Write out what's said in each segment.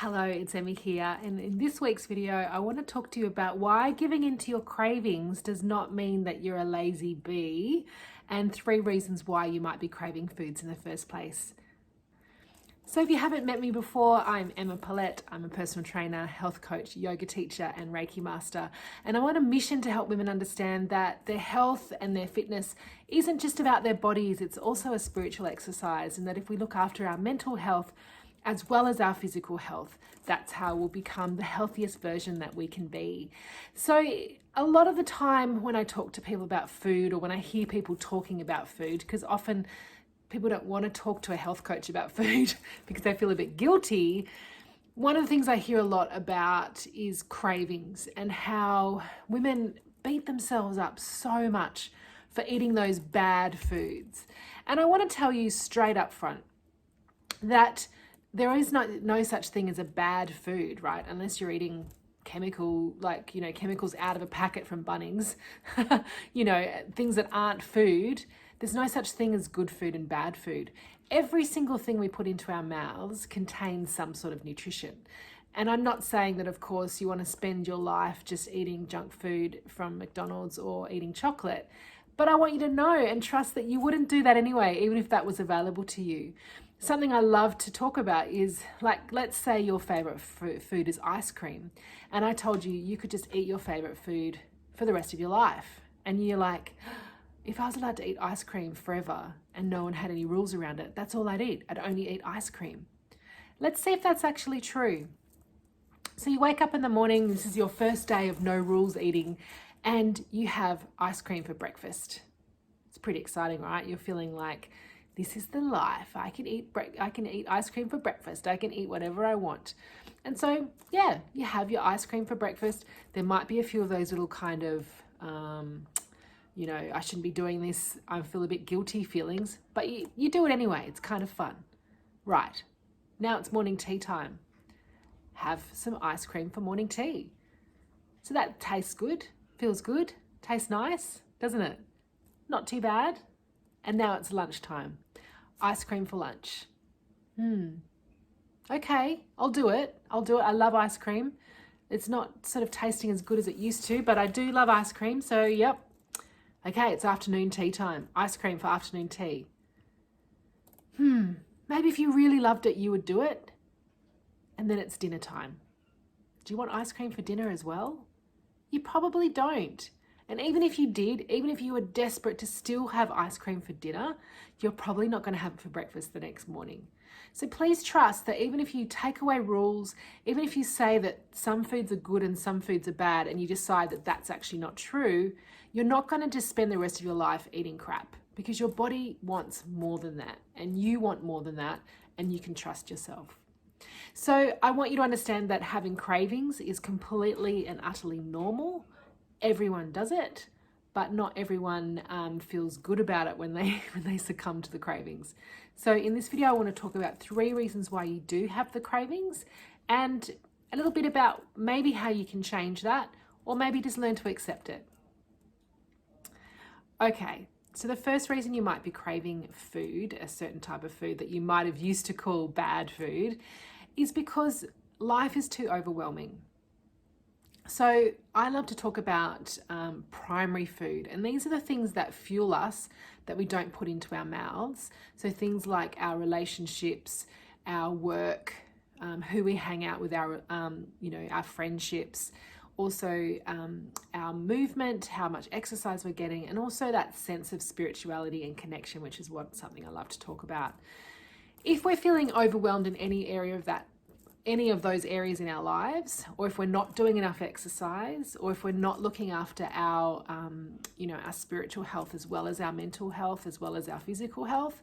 Hello, it's Emmy here, and in this week's video I want to talk to you about why giving into your cravings does not mean that you're a lazy bee, and 3 reasons why you might be craving foods in the first place. So if you haven't met me before, I'm Emma Paulette. I'm a personal trainer, health coach, yoga teacher and Reiki master, and I'm on a mission to help women understand that their health and their fitness isn't just about their bodies, it's also a spiritual exercise, and that if we look after our mental health as well as our physical health, that's how we'll become the healthiest version that we can be. So a lot of the time when I talk to people about food, or when I hear people talking about food, because often people don't want to talk to a health coach about food because they feel a bit guilty, one of the things I hear a lot about is cravings, and how women beat themselves up so much for eating those bad foods. And I want to tell you straight up front that there is no such thing as a bad food, right? Unless you're eating chemicals out of a packet from Bunnings, things that aren't food. There's no such thing as good food and bad food. Every single thing we put into our mouths contains some sort of nutrition. And I'm not saying that, of course, you want to spend your life just eating junk food from McDonald's or eating chocolate. But I want you to know and trust that you wouldn't do that anyway, even if that was available to you. Something I love to talk about is, like, let's say your favorite food is ice cream. And I told you you could just eat your favorite food for the rest of your life. And you're like, if I was allowed to eat ice cream forever and no one had any rules around it, that's all I'd eat. I'd only eat ice cream. Let's see if that's actually true. So you wake up in the morning, this is your first day of no rules eating, and you have ice cream for breakfast. It's pretty exciting, right? You're feeling like, this is the life. I can eat ice cream for breakfast. I can eat whatever I want. And so, yeah, you have your ice cream for breakfast. There might be a few of those little kind of, I shouldn't be doing this, I feel a bit guilty feelings, but you do it anyway. It's kind of fun. Right, now it's morning tea time. Have some ice cream for morning tea. So that tastes good, feels good, tastes nice, doesn't it? Not too bad. And now it's lunchtime. Ice cream for lunch. Okay, I'll do it. I love ice cream. It's not sort of tasting as good as it used to, but I do love ice cream. So, yep. Okay, it's afternoon tea time. Ice cream for afternoon tea. Maybe if you really loved it, you would do it. And then it's dinner time. Do you want ice cream for dinner as well? You probably don't. And even if you did, even if you were desperate to still have ice cream for dinner, you're probably not going to have it for breakfast the next morning. So please trust that even if you take away rules, even if you say that some foods are good and some foods are bad, and you decide that that's actually not true, you're not going to just spend the rest of your life eating crap, because your body wants more than that, and you want more than that, and you can trust yourself. So I want you to understand that having cravings is completely and utterly normal. Everyone does it, but not everyone feels good about it when they succumb to the cravings. So in this video, I want to talk about 3 reasons why you do have the cravings, and a little bit about maybe how you can change that, or maybe just learn to accept it. Okay, so the first reason you might be craving food, a certain type of food that you might have used to call bad food, is because life is too overwhelming. So I love to talk about primary food, and these are the things that fuel us that we don't put into our mouths. So things like our relationships, our work, who we hang out with, our friendships, also our movement, how much exercise we're getting, and also that sense of spirituality and connection, which is something I love to talk about. If we're feeling overwhelmed in any of those areas in our lives, or if we're not doing enough exercise, or if we're not looking after our spiritual health as well as our mental health, as well as our physical health,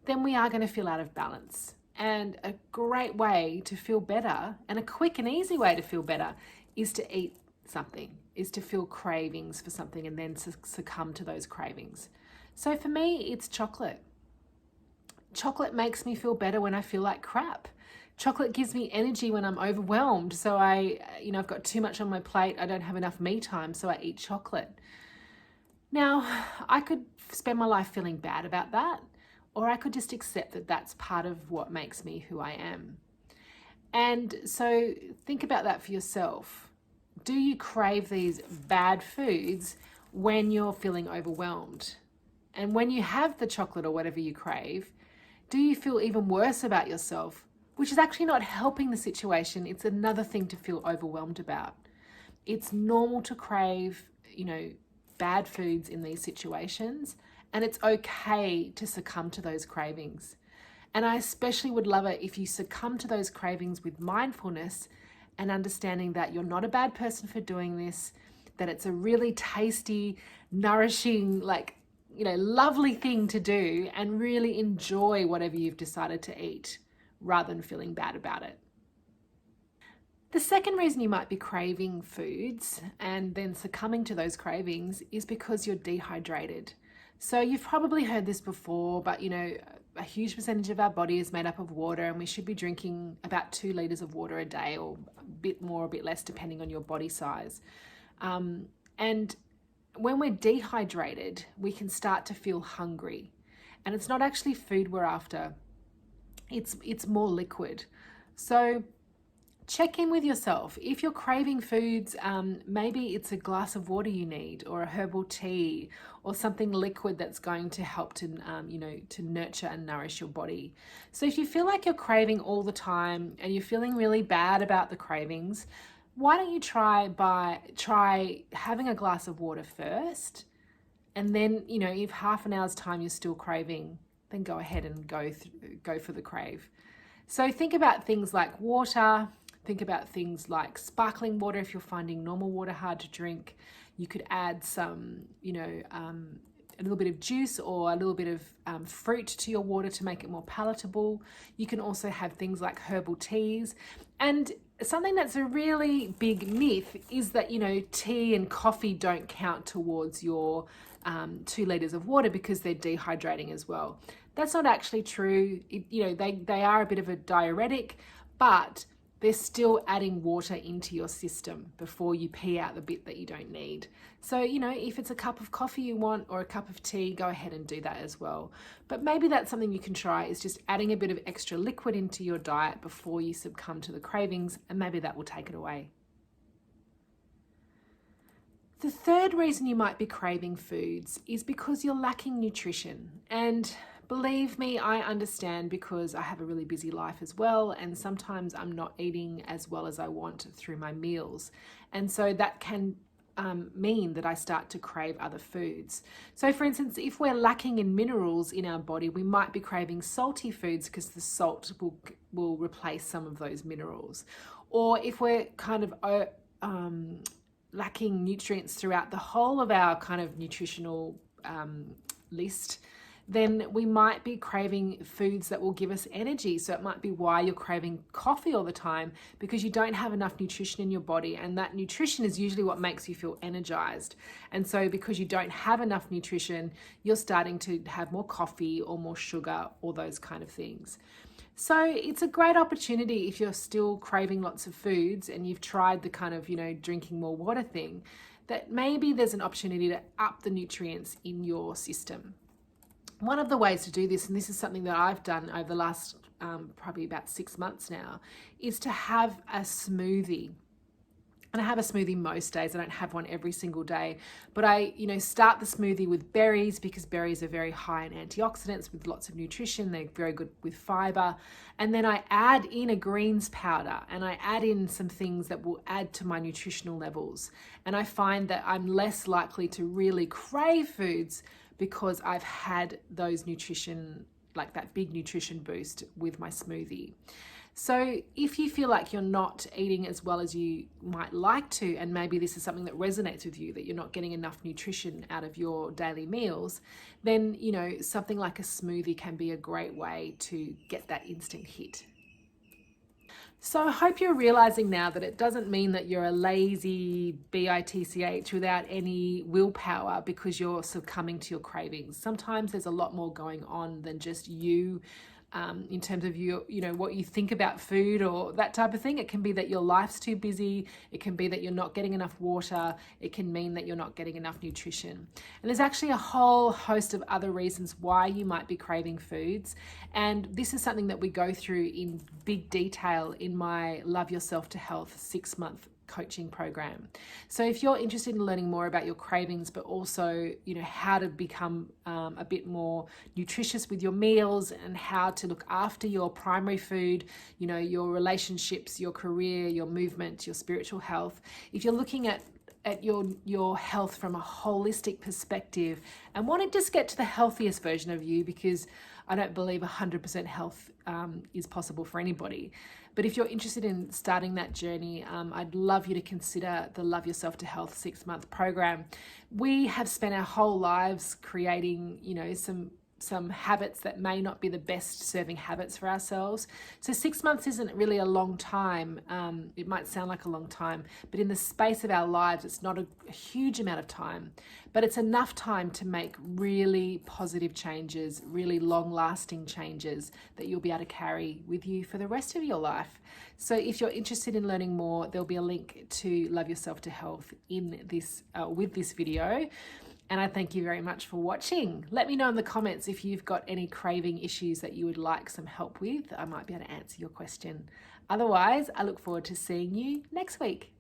then we are going to feel out of balance. And a great way to feel better, and a quick and easy way to feel better, is to eat something, is to feel cravings for something and then succumb to those cravings. So for me, it's chocolate. Chocolate makes me feel better when I feel like crap. Chocolate gives me energy when I'm overwhelmed. So I've got too much on my plate. I don't have enough me time, so I eat chocolate. Now, I could spend my life feeling bad about that, or I could just accept that that's part of what makes me who I am. And so think about that for yourself. Do you crave these bad foods when you're feeling overwhelmed? And when you have the chocolate or whatever you crave, do you feel even worse about yourself? Which is actually not helping the situation. It's another thing to feel overwhelmed about. It's normal to crave, bad foods in these situations, and it's okay to succumb to those cravings. And I especially would love it if you succumb to those cravings with mindfulness and understanding that you're not a bad person for doing this, that it's a really tasty, nourishing, lovely thing to do, and really enjoy whatever you've decided to eat rather than feeling bad about it. The second reason you might be craving foods and then succumbing to those cravings is because you're dehydrated. So you've probably heard this before, but a huge percentage of our body is made up of water, and we should be drinking about 2 liters of water a day, or a bit more, a bit less, depending on your body size. And when we're dehydrated, we can start to feel hungry. And it's not actually food we're after. It's more liquid. So check in with yourself. If you're craving foods, maybe it's a glass of water you need, or a herbal tea, or something liquid that's going to help to, to nurture and nourish your body. So if you feel like you're craving all the time and you're feeling really bad about the cravings, why don't you try having a glass of water first, and then, if half an hour's time you're still craving, then go ahead and go for the crave. So think about things like water. Think about things like sparkling water if you're finding normal water hard to drink. You could add some, a little bit of juice or a little bit of fruit to your water to make it more palatable. You can also have things like herbal teas. And something that's a really big myth is that, tea and coffee don't count towards your 2 liters of water because they're dehydrating as well. That's not actually true. They are a bit of a diuretic, but they're still adding water into your system before you pee out the bit that you don't need. So, if it's a cup of coffee you want or a cup of tea, go ahead and do that as well. But maybe that's something you can try, is just adding a bit of extra liquid into your diet before you succumb to the cravings, and maybe that will take it away. The third reason you might be craving foods is because you're lacking nutrition. And believe me, I understand, because I have a really busy life as well, and sometimes I'm not eating as well as I want through my meals. And so that can mean that I start to crave other foods. So for instance, if we're lacking in minerals in our body, we might be craving salty foods because the salt will replace some of those minerals. Or if we're kind of lacking nutrients throughout the whole of our kind of nutritional list, then we might be craving foods that will give us energy. So it might be why you're craving coffee all the time, because you don't have enough nutrition in your body, and that nutrition is usually what makes you feel energized. And so because you don't have enough nutrition, you're starting to have more coffee or more sugar or those kind of things. So it's a great opportunity if you're still craving lots of foods and you've tried the kind of, drinking more water thing, that maybe there's an opportunity to up the nutrients in your system. One of the ways to do this, and this is something that I've done over the last probably about 6 months now, is to have a smoothie. And I have a smoothie most days. I don't have one every single day, but I, start the smoothie with berries, because berries are very high in antioxidants with lots of nutrition. They're very good with fiber. And then I add in a greens powder, and I add in some things that will add to my nutritional levels. And I find that I'm less likely to really crave foods because I've had those nutrition, like that big nutrition boost with my smoothie. So if you feel like you're not eating as well as you might like to, and maybe this is something that resonates with you, that you're not getting enough nutrition out of your daily meals, then, something like a smoothie can be a great way to get that instant hit. So I hope you're realizing now that it doesn't mean that you're a lazy bitch without any willpower because you're succumbing to your cravings. Sometimes there's a lot more going on than just you in terms of what you think about food or that type of thing. It can be that your life's too busy. It can be that you're not getting enough water. It can mean that you're not getting enough nutrition. And there's actually a whole host of other reasons why you might be craving foods. And this is something that we go through in big detail in my Love Yourself to Health 6-month coaching program. So if you're interested in learning more about your cravings, but also how to become a bit more nutritious with your meals and how to look after your primary food, your relationships, your career, your movement, your spiritual health, if you're looking at your health from a holistic perspective and want to just get to the healthiest version of you, because I don't believe 100% health is possible for anybody. But if you're interested in starting that journey, I'd love you to consider the Love Yourself to Health 6-month program. We have spent our whole lives creating, some habits that may not be the best serving habits for ourselves. So 6 months isn't really a long time. It might sound like a long time, but in the space of our lives, it's not a huge amount of time, but it's enough time to make really positive changes, really long-lasting changes that you'll be able to carry with you for the rest of your life. So if you're interested in learning more, there'll be a link to Love Yourself to Health in this with this video. And I thank you very much for watching. Let me know in the comments if you've got any craving issues that you would like some help with. I might be able to answer your question. Otherwise, I look forward to seeing you next week.